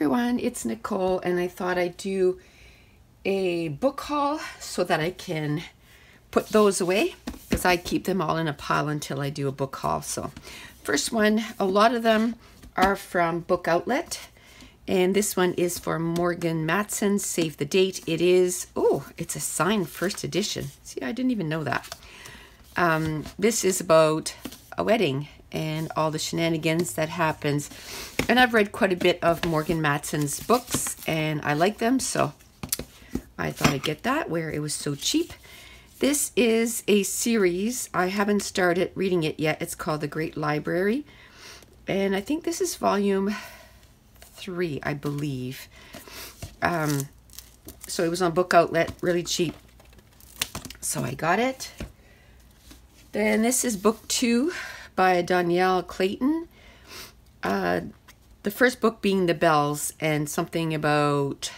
everyone, it's Nicole, and I thought I'd do a book haul so that I can put those away because I keep them all in a pile until I do a book haul. So first one, a lot of them are from Book Outlet, and this one is for Morgan Matson, Save the Date. It is, oh, it's a signed first edition. See, I didn't even know that. This is about a wedding and all the shenanigans that happens. And I've read quite a bit of Morgan Matson's books and I like them, so I thought I'd get that where it was so cheap. This is a series. I haven't started reading it yet. It's called The Great Library. And I think this is volume 3, I believe. So it was on Book Outlet, really cheap. So I got it. Then this is book 2 by Danielle Clayton. The first book being The Bells, and something about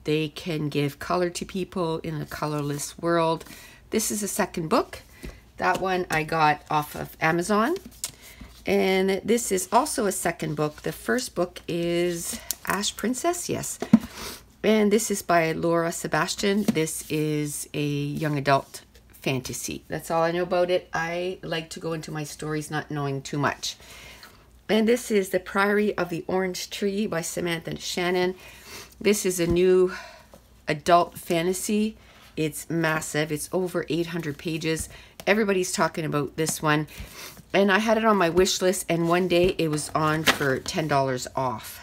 they can give color to people in a colorless world. This is the second book. That one I got off of Amazon. And this is also a second book. The first book is Ash Princess, yes. And this is by Laura Sebastian. This is a young adult fantasy. That's all I know about it. I like to go into my stories not knowing too much. And this is The Priory of the Orange Tree by Samantha Shannon. This is a new adult fantasy. It's massive. It's over 800 pages. Everybody's talking about this one. And I had it on my wish list, and one day it was on for $10 off,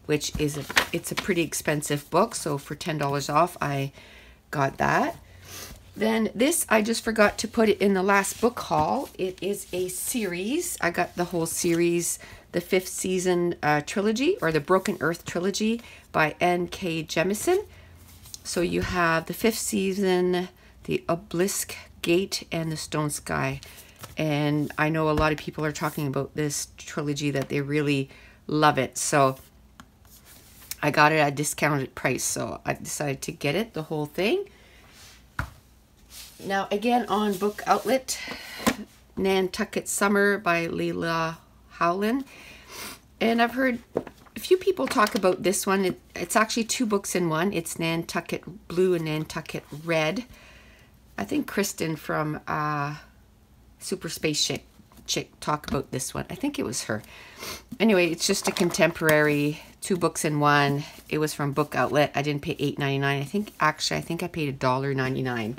which is it's a pretty expensive book. So for $10 off, I got that. Then this, I just forgot to put it in the last book haul. It is a series. I got the whole series, the 5th season trilogy, or the Broken Earth trilogy by N.K. Jemisin. So you have the 5th season, the Obelisk Gate, and the Stone Sky. And I know a lot of people are talking about this trilogy, that they really love it. So I got it at a discounted price. So I decided to get it, the whole thing. Now, again, on Book Outlet, Nantucket Summer by Leila Howland. And I've heard a few people talk about this one. It's actually 2 books in one. It's Nantucket Blue and Nantucket Red. I think Kristen from Super Space Chick talked about this one. I think it was her. Anyway, it's just a contemporary, 2 books in one. It was from Book Outlet. I didn't pay $8.99. I think I paid $1.99.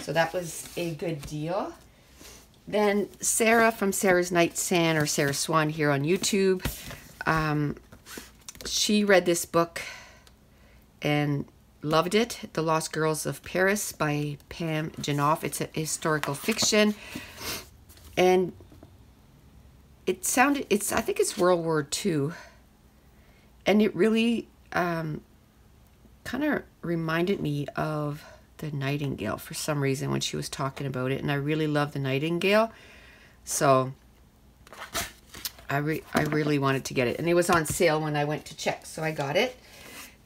So that was a good deal. Then Sarah from Sarah's Night Sand, or Sarah Swan here on YouTube. She read this book and loved it. The Lost Girls of Paris by Pam Janoff. It's a historical fiction. And I think it's World War II. And it really kind of reminded me of the Nightingale for some reason when she was talking about it, and I really love the Nightingale, so I really wanted to get it, and it was on sale when I went to check, so I got it.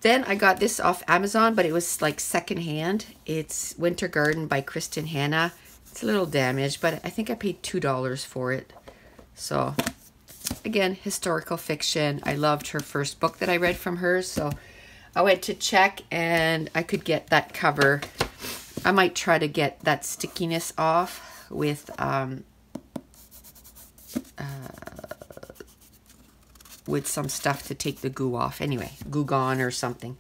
Then I got this off Amazon, but it was like secondhand. It's Winter Garden by Kristen Hanna. It's a little damaged, but I think I paid $2 for it. So again, historical fiction. I loved her first book that I read from her, so I went to check and I could get that cover. I might try to get that stickiness off with some stuff to take the goo off. Anyway, Goo Gone or something.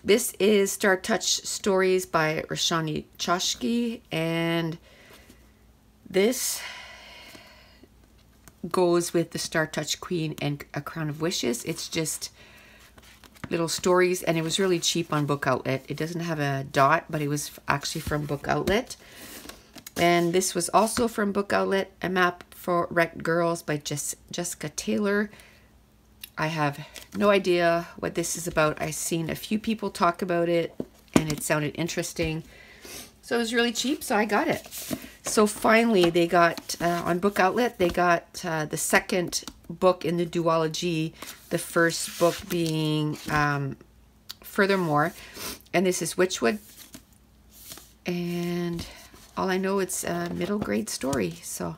This is Star Touch Stories by Rashani Choshki, and this goes with the Star Touch Queen and A Crown of Wishes. It's just little stories, and it was really cheap on Book Outlet. It doesn't have a dot, but it was actually from Book Outlet. And this was also from Book Outlet, A Map for Wrecked Girls by Jessica Taylor. I have no idea what this is about. I've seen a few people talk about it, and it sounded interesting. So it was really cheap, so I got it. So finally, they got, on Book Outlet, they got the second book in the duology, the first book being Furthermore, and this is Witchwood, and all I know, it's a middle grade story, so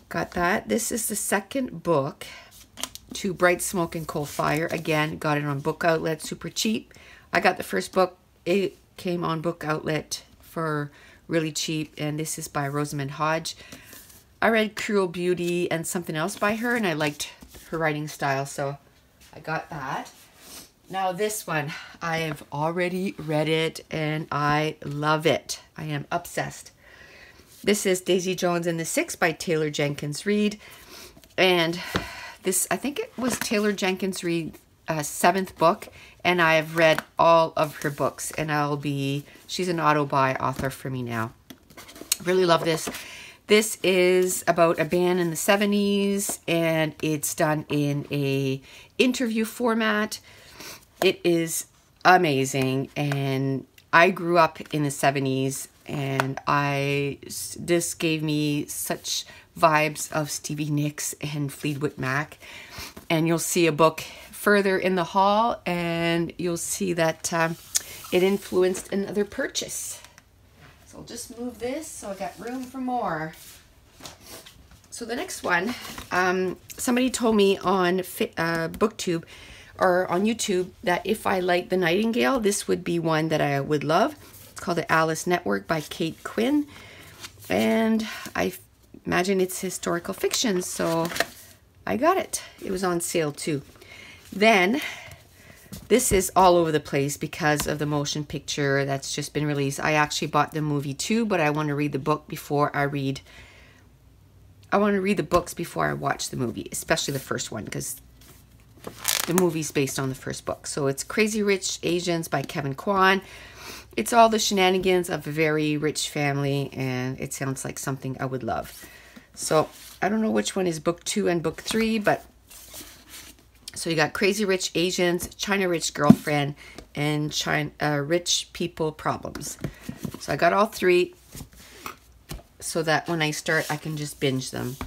got that. This is the second book to Bright Smoke and Cold Fire. Again, got it on Book Outlet, super cheap. I got the first book. It came on Book Outlet for really cheap, and this is by Rosamund Hodge. I read Cruel Beauty and something else by her, and I liked her writing style, so I got that. Now this one, I have already read it, and I love it. I am obsessed. This is Daisy Jones and the Six by Taylor Jenkins Reid, and this, I think it was Taylor Jenkins Reid's 7th book, and I have read all of her books, and she's an auto-buy author for me now. Really love this. This is about a band in the 70s, and it's done in a interview format. It is amazing, and I grew up in the 70s, and this gave me such vibes of Stevie Nicks and Fleetwood Mac. And you'll see a book further in the haul, and you'll see that it influenced another purchase. So I'll just move this so I got room for more. So the next one, somebody told me on BookTube or on YouTube that if I like The Nightingale, this would be one that I would love. It's called The Alice Network by Kate Quinn, and I imagine it's historical fiction, so I got it. It was on sale too. Then this is all over the place because of the motion picture that's just been released. I actually bought the movie too, but I want to read the book before I read. I want to read the books before I watch the movie, especially the first one, because the movie's based on the first book. So it's Crazy Rich Asians by Kevin Kwan. It's all the shenanigans of a very rich family, and it sounds like something I would love. So I don't know which one is book 2 and book 3, but so you got Crazy Rich Asians, China Rich Girlfriend, and Rich People Problems. So I got all 3 so that when I start, I can just binge them.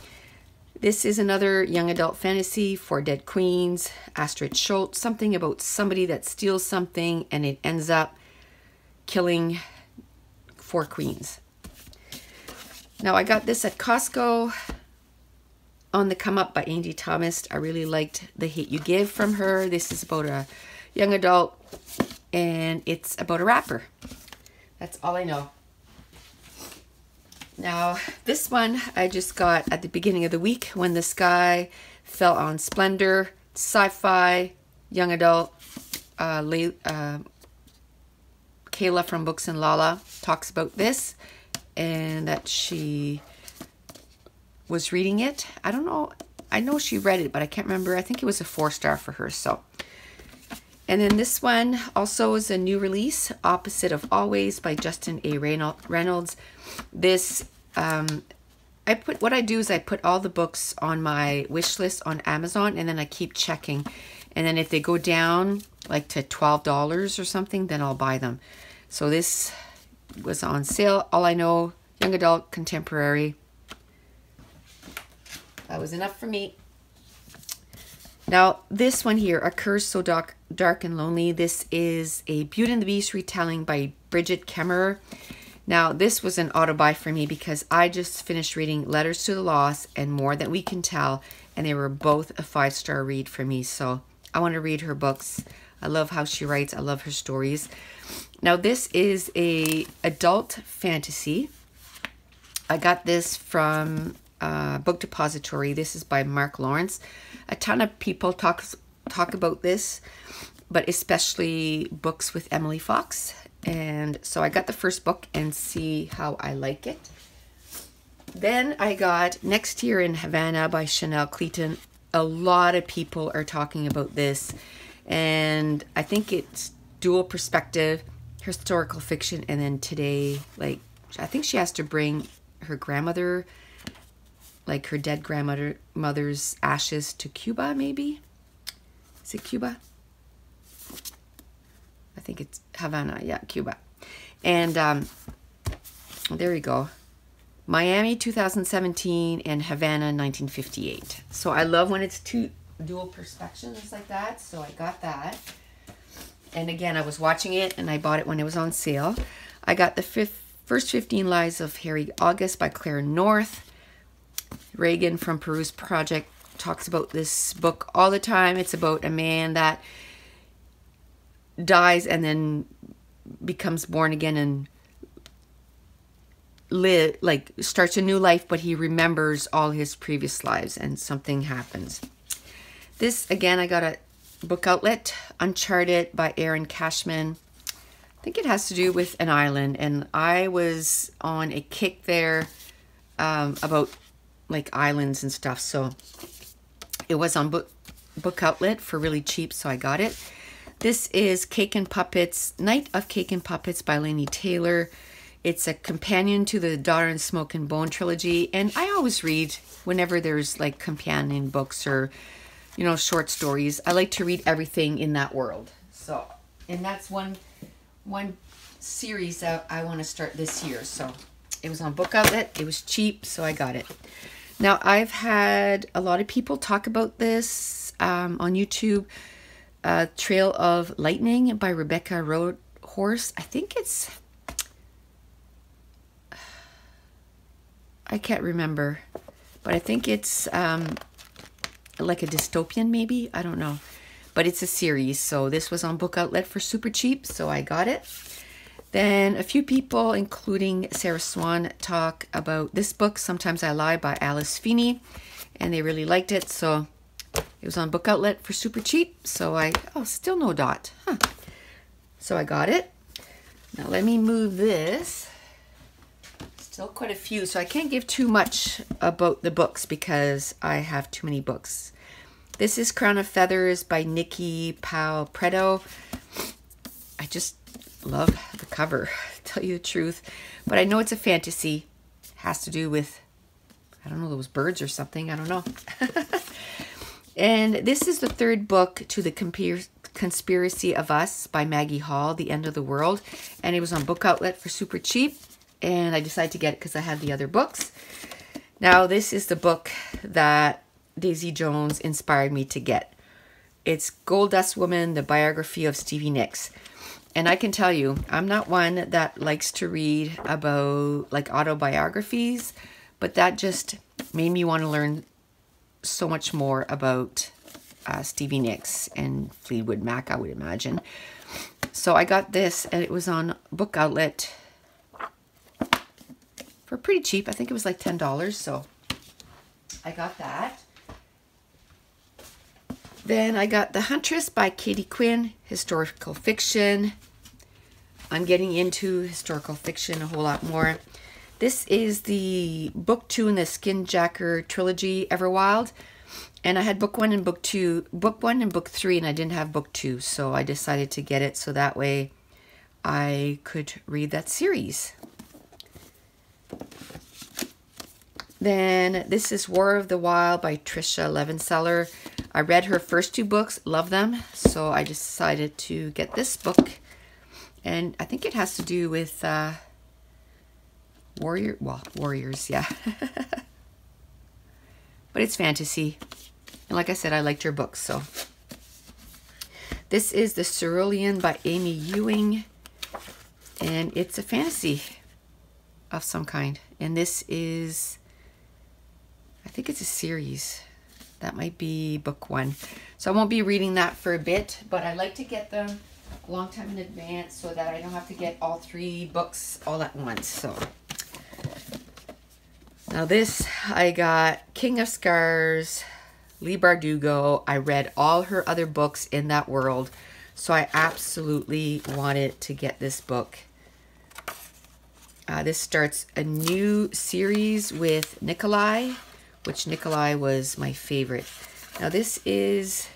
This is another young adult fantasy for Dead Queens, Astrid Schultz, something about somebody that steals something and it ends up killing 4 queens. Now I got this at Costco, On the Come Up by Angie Thomas. I really liked The Hate You Give from her. This is about a young adult, and it's about a rapper. That's all I know. Now, this one I just got at the beginning of the week, When the Sky Fell on Splendor, sci-fi, young adult. Kayla from Books and Lala talks about this, and that she was reading it. I don't know. I know she read it, but I can't remember. I think it was a 4-star for her. So, and then this one also is a new release, Opposite of Always by Justin A. Reynolds. This, what I do is I put all the books on my wish list on Amazon, and then I keep checking. And then if they go down like to $12 or something, then I'll buy them. So this was on sale. All I know, young adult, contemporary. That was enough for me. Now, this one here, A Curse So Dark and Lonely. This is a Beauty and the Beast retelling by Bridget Kemmerer. Now, this was an auto-buy for me because I just finished reading Letters to the Lost and More Than We Can Tell, and they were both a 5-star read for me. So I want to read her books. I love how she writes. I love her stories. Now, this is a adult fantasy. I got this from Book Depository. This is by Mark Lawrence. A ton of people talk about this, but especially books with Emily Fox. And so I got the first book and see how I like it. Then I got Next Year in Havana by Chanel Cleaton. A lot of people are talking about this, and I think it's dual perspective, historical fiction, and then today, like, I think she has to bring her grandmother, like her dead grandmother's ashes to Cuba, maybe? Is it Cuba? I think it's Havana, yeah, Cuba. And there you go. Miami 2017 and Havana 1958. So I love when it's two dual perspectives like that. So I got that. And again, I was watching it and I bought it when it was on sale. I got the First 15 Lives of Harry August by Claire North. Reagan from Peru's Project talks about this book all the time. It's about a man that dies and then becomes born again and starts a new life, but he remembers all his previous lives and something happens. This, again, I got a book outlet, Uncharted by Aaron Cashman. I think it has to do with an island, and I was on a kick there about like islands and stuff, so it was on book outlet for really cheap, so I got it. This is Cake and Puppets, Night of Cake and Puppets by Laini Taylor. It's a companion to the Daughter and Smoke and Bone trilogy, and I always read whenever there's like companion books or, you know, short stories. I like to read everything in that world. So, and that's one series that I want to start this year. So it was on book outlet. It was cheap, so I got it. Now, I've had a lot of people talk about this on YouTube. Trail of Lightning by Rebecca Roadhorse. I think it's, I can't remember, but I think it's like a dystopian maybe. I don't know. But it's a series, so this was on book outlet for super cheap, so I got it. Then a few people, including Sarah Swan, talk about this book, Sometimes I Lie by Alice Feeney, and they really liked it, so it was on book outlet for super cheap, so oh, still no dot. Huh. So I got it. Now let me move this. Still quite a few, so I can't give too much about the books because I have too many books. This is Crown of Feathers by Nikki Powell Preto. I just love the cover, to tell you the truth. But I know it's a fantasy. It has to do with, I don't know, those birds or something. I don't know. And this is the third book to the Conspiracy of Us by Maggie Hall, The End of the World. And it was on book outlet for super cheap. And I decided to get it because I had the other books. Now, this is the book that Daisy Jones inspired me to get. It's Gold Dust Woman, the biography of Stevie Nicks. And I can tell you, I'm not one that likes to read about like autobiographies, but that just made me want to learn so much more about Stevie Nicks and Fleetwood Mac, I would imagine. So I got this, and it was on book outlet for pretty cheap. I think it was like $10, so I got that. Then I got The Huntress by Katie Quinn, historical fiction. I'm getting into historical fiction a whole lot more. This is the book 2 in the Skinjacker trilogy, Everwild. And I had book 1 and book 2, book 1 and book 3, and I didn't have book 2. So I decided to get it so that way I could read that series. Then this is War of the Wild by Tricia Levenseller. I read her first 2 books, love them, so I decided to get this book. And I think it has to do with warriors, yeah. But it's fantasy. And like I said, I liked her books, so. This is The Cerulean by Amy Ewing. And it's a fantasy of some kind. And this is, I think it's a series. That might be book 1. So I won't be reading that for a bit, but I like to get them a long time in advance so that I don't have to get all 3 books all at once. So now this, I got King of Scars, Leigh Bardugo. I read all her other books in that world, so I absolutely wanted to get this book. This starts a new series with Nikolai, which Nikolai was my favorite. Now this is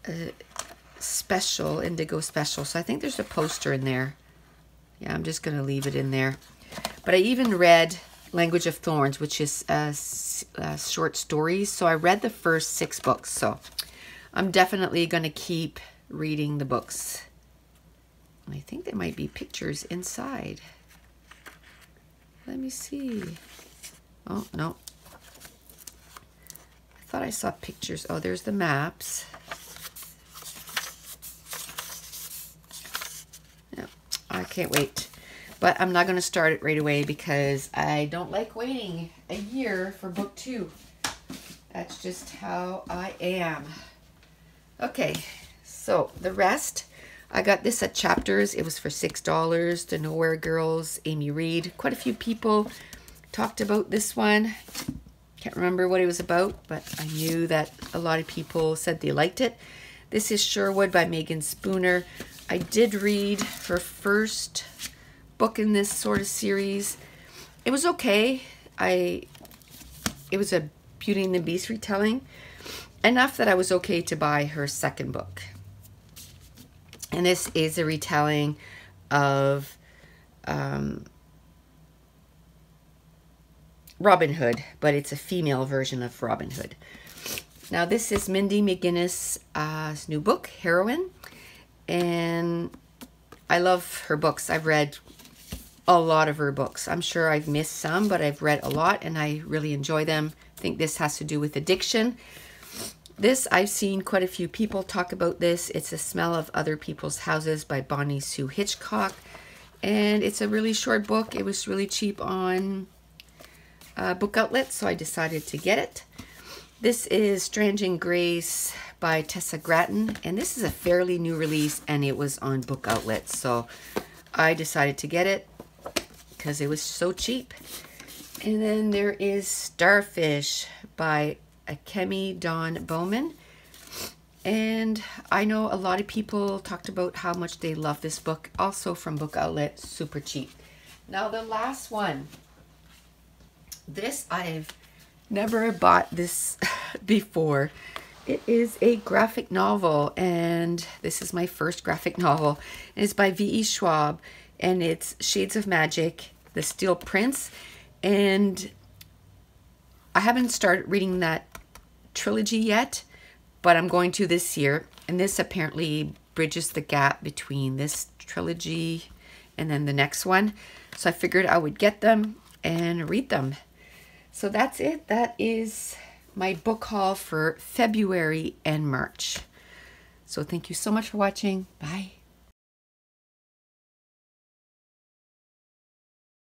a special, Indigo special, so I think there's a poster in there. Yeah, I'm just going to leave it in there. But I even read Language of Thorns, which is short stories, so I read the first 6 books, so I'm definitely going to keep reading the books. I think there might be pictures inside. Let me see. Oh, no. I thought I saw pictures. Oh, there's the maps. Yeah, I can't wait. But I'm not going to start it right away because I don't like waiting a year for book 2. That's just how I am. Okay, so the rest, I got this at Chapters. It was for $6. The Nowhere Girls, Amy Reed. Quite a few people talked about this one. Can't remember what it was about, but I knew that a lot of people said they liked it. This is Sherwood by Megan Spooner. I did read her first book in this sort of series. It was okay. It was a Beauty and the Beast retelling. Enough that I was okay to buy her second book. And this is a retelling of Robin Hood, but it's a female version of Robin Hood. Now this is Mindy McGinnis' new book, Heroine, and I love her books. I've read a lot of her books. I'm sure I've missed some, but I've read a lot and I really enjoy them. I think this has to do with addiction. This, I've seen quite a few people talk about this. It's The Smell of Other People's Houses by Bonnie Sue Hitchcock. And it's a really short book. It was really cheap on book outlets, so I decided to get it. This is Strange and Grace by Tessa Gratton. And this is a fairly new release and it was on book outlets. So I decided to get it because it was so cheap. And then there is Starfish by Akemi Dawn Bowman. And I know a lot of people talked about how much they love this book, also from book outlet, super cheap. Now the last one, this I've never bought this before. It is a graphic novel, and this is my first graphic novel. And it's by V.E. Schwab, and it's Shades of Magic, The Steel Prince. And I haven't started reading that trilogy yet, but I'm going to this year. And this apparently bridges the gap between this trilogy and then the next one. So I figured I would get them and read them. So that's it. That is my book haul for February and March. So thank you so much for watching. Bye.